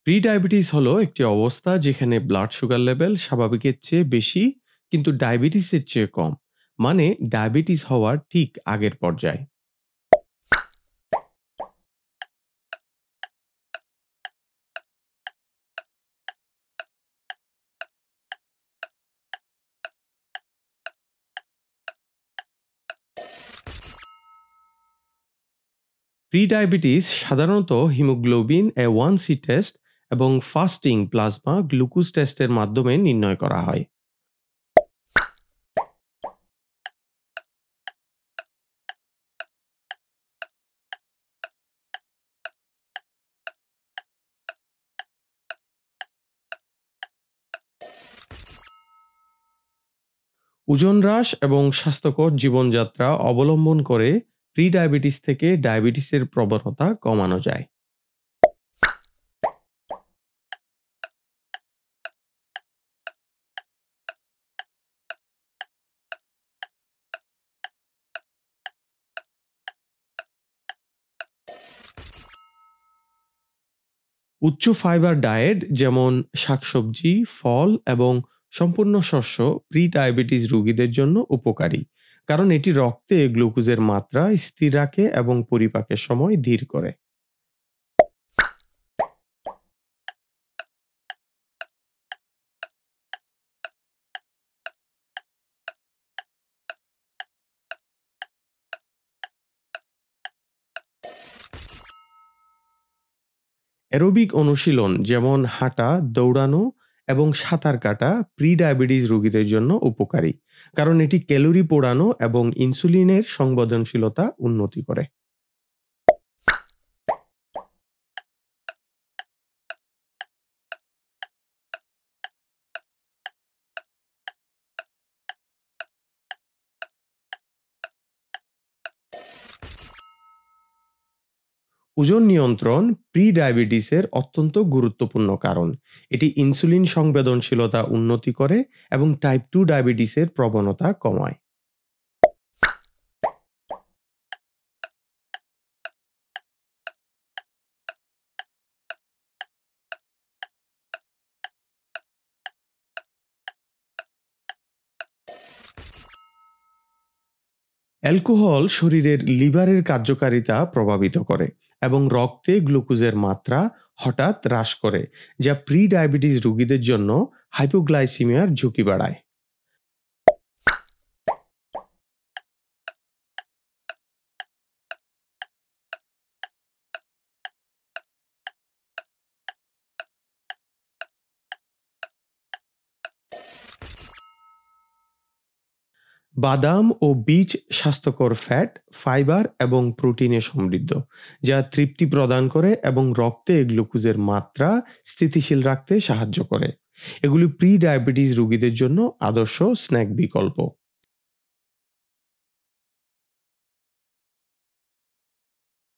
Pre-diabetes হলো একটি অবস্থা যেখানে ব্লাড সুগার লেভেল স্বাভাবিকের চেয়ে বেশি কিন্তু ডায়াবেটিসের চেয়ে কম। মানে ডায়াবেটিস হওয়ার ঠিক আগের পর্যায়ে। প্রি-ডায়াবেটিস সাধারণত হিমোগ্লোবিন A1C টেস্ট এবং ফাস্টিং প্লাজমা গ্লুকোজ টেস্টের মাধ্যমে নির্ণয় করা হয়। ওজন হ্রাস এবং স্বাস্থ্যকর জীবনযাত্রা অবলম্বন করে প্রি-ডায়াবেটিস থেকে ডায়াবেটিসের প্রবণতা কমানো যায়। উচ্চ ফাইবার ডায়েট যেমন শাকসবজি, ফল এবং সম্পূর্ণ শস্য প্রি-ডায়াবেটিস রোগীদের জন্য উপকারী, কারণ এটি রক্তে গ্লুকোজের মাত্রা স্থির রাখে এবং পরিপাকের সময় ধীর করে। অ্যারোবিক অনুশীলন যেমন হাঁটা, দৌড়ানো এবং সাঁতার কাটা প্রি-ডায়াবেটিস রোগীদের জন্য উপকারী, কারণ এটি ক্যালোরি পোড়ানো এবং ইনসুলিনের সংবেদনশীলতা উন্নতি করে। ওজন নিয়ন্ত্রণ প্রি-ডায়াবেটিসের অত্যন্ত গুরুত্বপূর্ণ কারণ এটি ইনসুলিন সংবেদনশীলতা উন্নতি করে এবং টাইপ 2 ডায়াবেটিসের প্রবণতা কমায়। অ্যালকোহল শরীরের লিভারের কার্যকারিতা প্রভাবিত করে এবং রক্তে গ্লুকোজের মাত্রা হঠাৎ হ্রাস করে, যা প্রি-ডায়াবেটিস রোগীদের জন্য হাইপোগ্লাইসিমিয়ার ঝুঁকি বাড়ায়। বাদাম ও বীজ স্বাস্থ্যকর ফ্যাট, ফাইবার এবং প্রোটিনে সমৃদ্ধ, যা তৃপ্তি প্রদান করে এবং রক্তে গ্লুকোজের মাত্রা স্থিতিশীল রাখতে সাহায্য করে। এগুলি প্রি ডায়াবেটিস রোগীদের জন্য আদর্শ স্ন্যাক বিকল্প।